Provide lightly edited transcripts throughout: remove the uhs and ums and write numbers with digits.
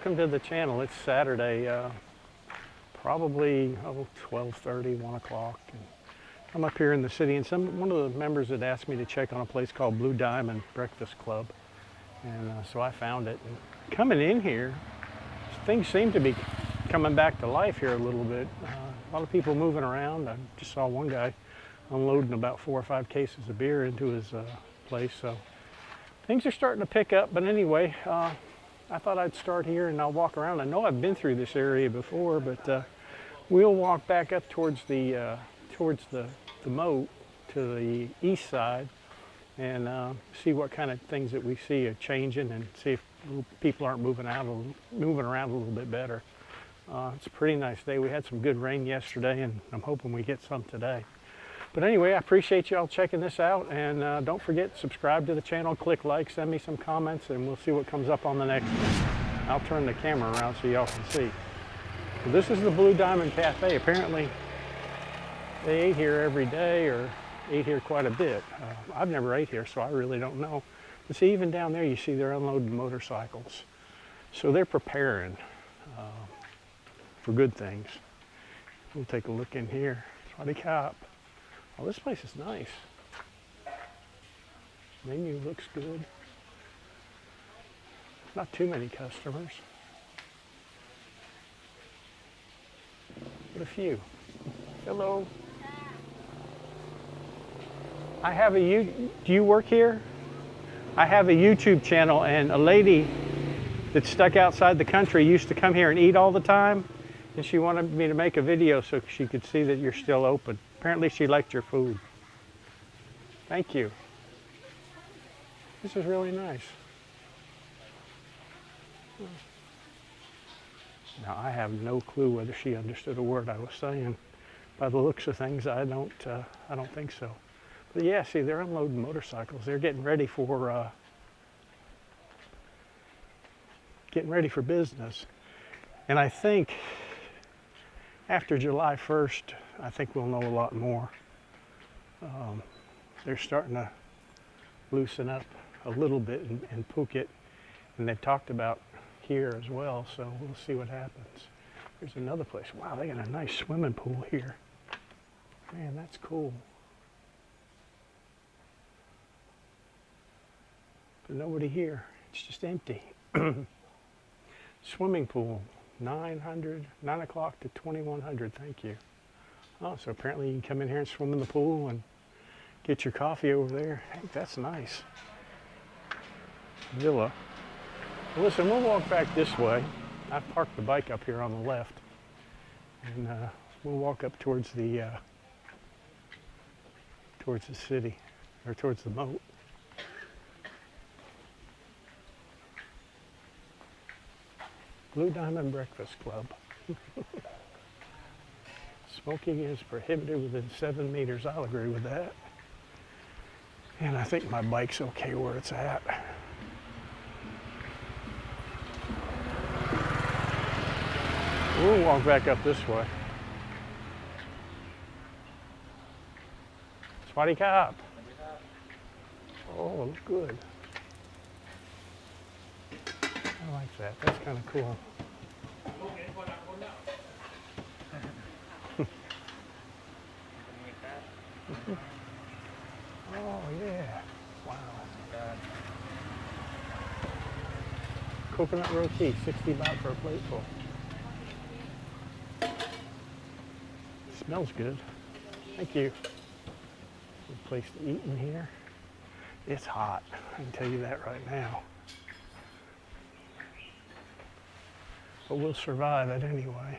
welcome to the channel. It's Saturday, probably 12:30, 1 o'clock. I'm up here in the city, and one of the members had asked me to check on a place called Blue Diamond Breakfast Club, and so I found it. And coming in here, things seem to be coming back to life here a little bit. A lot of people moving around. I just saw one guy unloading about 4 or 5 cases of beer into his place, so things are starting to pick up. But anyway, I thought I'd start here and I'll walk around. I know I've been through this area before, but we'll walk back up towards the moat to the east side and see what kind of things that we see are changing, and see if people aren't moving around a little bit better. It's a pretty nice day. We had some good rain yesterday, and I'm hoping we get some today. But anyway, I appreciate y'all checking this out, and don't forget, subscribe to the channel, click like, send me some comments, and we'll see what comes up on the next one. I'll turn the camera around so y'all can see. So this is the Blue Diamond Cafe. Apparently they ate here every day, or ate here quite a bit. I've never ate here, so I really don't know. But see, even down there you see they're unloading motorcycles. So they're preparing for good things. We'll take a look in here. Roti Kroh. Oh, this place is nice. Menu looks good. Not too many customers, but a few. Hello. Do you work here? I have a YouTube channel, and a lady that's stuck outside the country used to come here and eat all the time, and she wanted me to make a video so she could see that you're still open. Apparently she liked your food. Thank you. This is really nice. Now, I have no clue whether she understood a word I was saying. By the looks of things, I don't think so. But yeah, see, they're unloading motorcycles. They're getting ready for business. And I think after July 1st, I think we'll know a lot more. They're starting to loosen up a little bit in Phuket, and they've talked about here as well, so we'll see what happens. There's another place. Wow, they got a nice swimming pool here. Man, that's cool. But nobody here. It's just empty. Swimming pool, 9 o'clock to 2100. Thank you. Oh, so apparently you can come in here and swim in the pool and get your coffee over there. Hey, that's nice. Villa. Well, listen, we'll walk back this way. I've parked the bike up here on the left, and we'll walk up towards the city, or towards the moat. Blue Diamond Breakfast Club. Smoking is prohibited within 7 meters. I'll agree with that. And I think my bike's okay where it's at. We'll walk back up this way. Roti Kroh. Oh, looks good. I like that. That's kind of cool. Oh, yeah. Wow. Coconut roti, 60 baht for a plateful. Smells good. Thank you. Good place to eat in here. It's hot. I can tell you that right now. But we'll survive it anyway.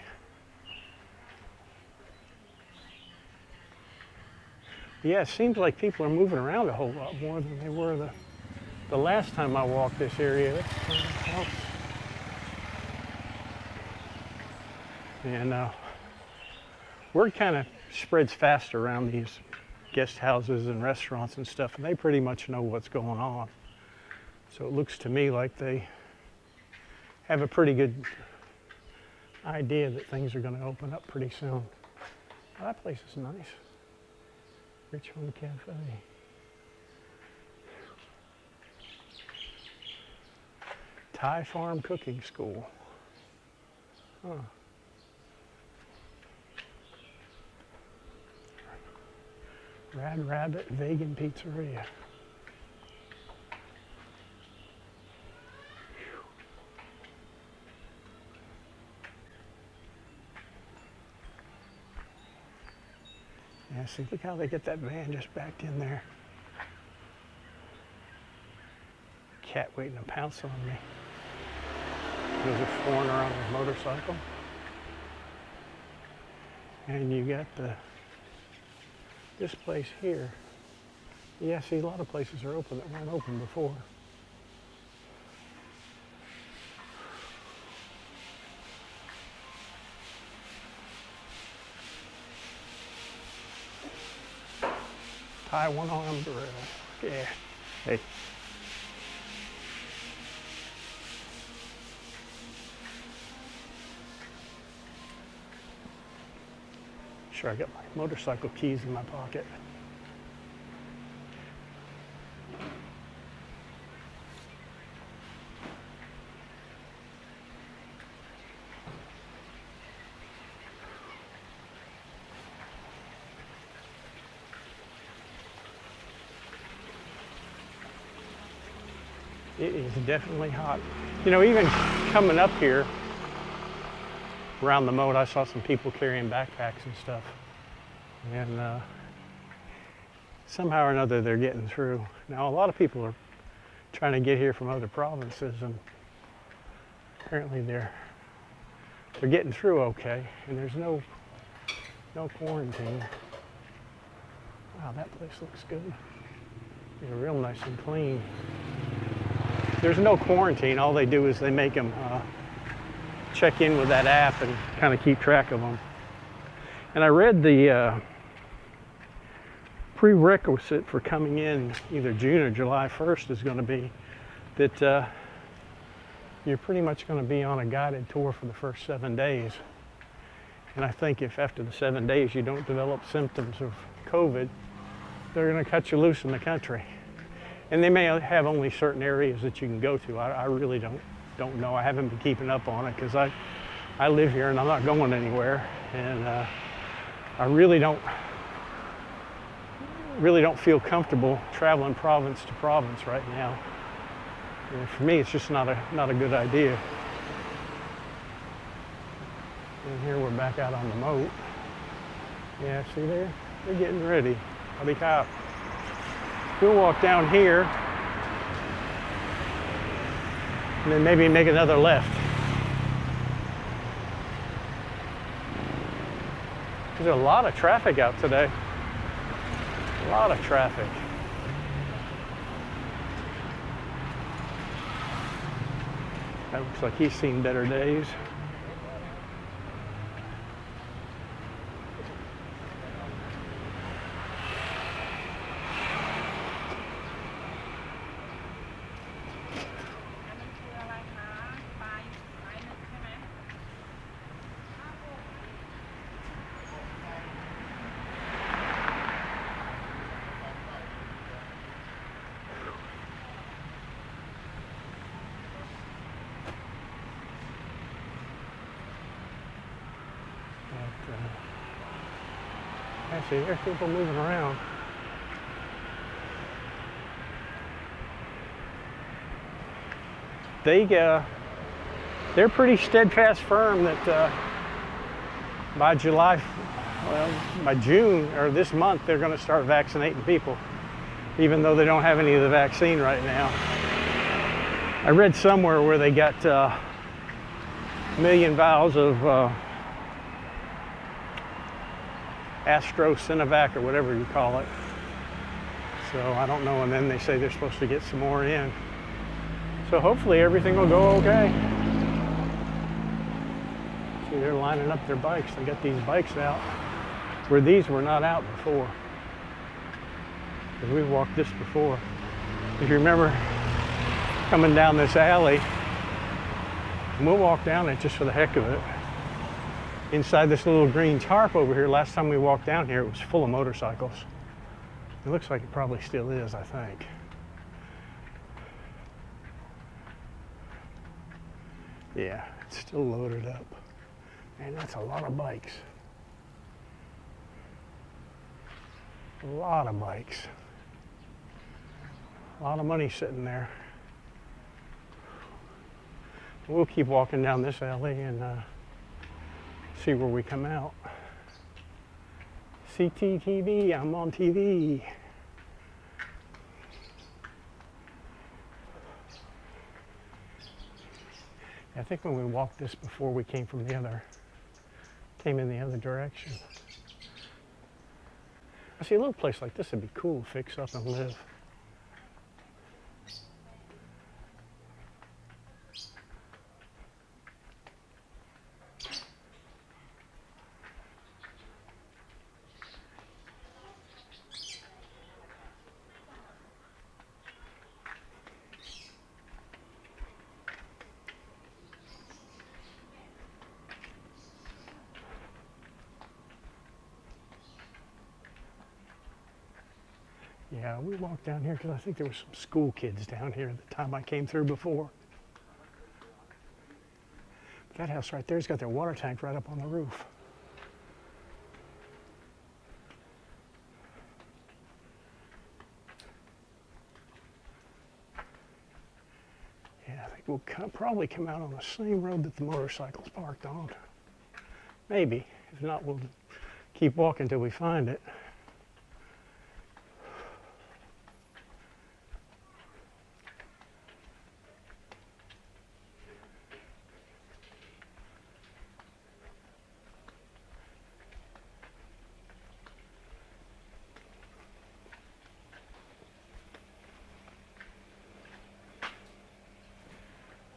Yeah, it seems like people are moving around a whole lot more than they were the last time I walked this area. And word kind of spreads fast around these guest houses and restaurants and stuff, and they pretty much know what's going on. So it looks to me like they have a pretty good idea that things are going to open up pretty soon. Oh, that place is nice. Richmond Cafe. Thai Farm Cooking School. Huh. Rad Rabbit Vegan Pizzeria. Yeah, see, look how they get that van just backed in there. Cat waiting to pounce on me. There's a foreigner on his motorcycle. And you got this place here. Yeah, see, a lot of places are open that weren't open before. Thai one-armed grill. Yeah. Hey. Sure, I got my motorcycle keys in my pocket. It is definitely hot. You know, even coming up here around the moat, I saw some people carrying backpacks and stuff. And somehow or another, they're getting through. Now, a lot of people are trying to get here from other provinces, and apparently they're getting through okay, and there's no quarantine. Wow, that place looks good. It's real nice and clean. There's no quarantine. All they do is they make them check in with that app and kind of keep track of them. And I read the prerequisite for coming in either June or July 1st is going to be that you're pretty much going to be on a guided tour for the first 7 days. And I think if after the 7 days you don't develop symptoms of COVID, they're going to cut you loose in the country. And they may have only certain areas that you can go to. I really don't know. I haven't been keeping up on it because I live here and I'm not going anywhere. And I really don't feel comfortable traveling province to province right now. And for me, it's just not a good idea. And here we're back out on the moat. Yeah, see there? They're getting ready. Howdy cop. We'll walk down here and then maybe make another left. There's a lot of traffic out today. A lot of traffic. That looks like he's seen better days. Actually, there's people moving around. They're pretty steadfast firm that by June or this month, they're going to start vaccinating people, even though they don't have any of the vaccine right now. I read somewhere where they got a million vials of AstraZeneca or whatever you call it. So I don't know, and then they say they're supposed to get some more in. So hopefully everything will go okay. See, they're lining up their bikes. They got these bikes out where these were not out before. Because we've walked this before. If you remember coming down this alley, and we'll walk down it just for the heck of it. Inside this little green tarp over here, last time we walked down here, it was full of motorcycles. It looks like it probably still is, I think. Yeah, it's still loaded up. And that's a lot of bikes. A lot of bikes. A lot of money sitting there. We'll keep walking down this alley and see where we come out. CTTV, I'm on TV. I think when we walked this before, we came in the other direction. I see a little place like this would be cool to fix up and live. Yeah, we walked down here because I think there were some school kids down here the time I came through before. That house right there's got their water tank right up on the roof. Yeah, I think we'll probably come out on the same road that the motorcycle's parked on. Maybe. If not, we'll keep walking till we find it.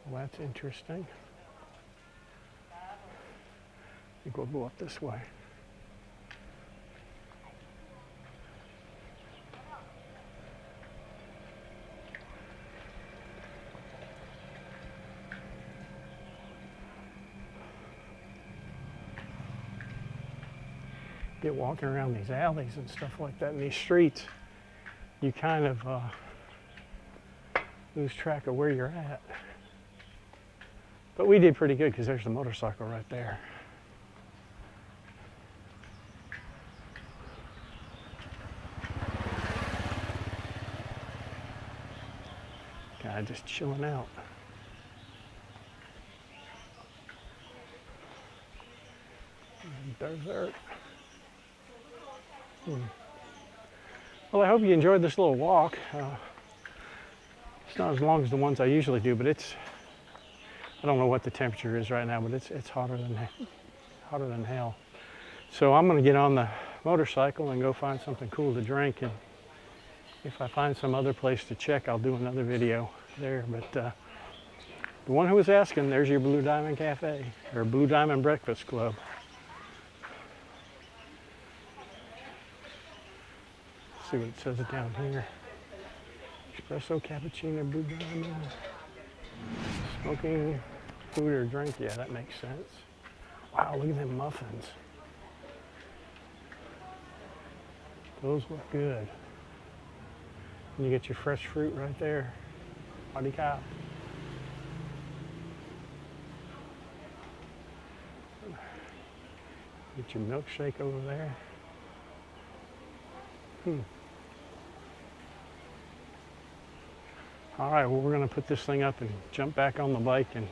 Well, that's interesting. I think we'll go up this way. Get walking around these alleys and stuff like that in these streets, you kind of lose track of where you're at. But we did pretty good because there's the motorcycle right there. Guy just chilling out. Desert. Well, I hope you enjoyed this little walk. It's not as long as the ones I usually do, but I don't know what the temperature is right now, but it's hotter than hell. So I'm going to get on the motorcycle and go find something cool to drink, and if I find some other place to check, I'll do another video there. But the one who was asking, there's your Blue Diamond Cafe, or Blue Diamond Breakfast Club. Let's see what it says down here. Espresso, cappuccino, Blue Diamond. Smoking, food or drink, yeah, that makes sense. Wow, look at them muffins. Those look good. And you get your fresh fruit right there. Howdy cow. Get your milkshake over there. All right, well, we're going to put this thing up and jump back on the bike and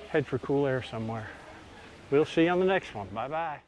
head for cool air somewhere. We'll see you on the next one. Bye-bye.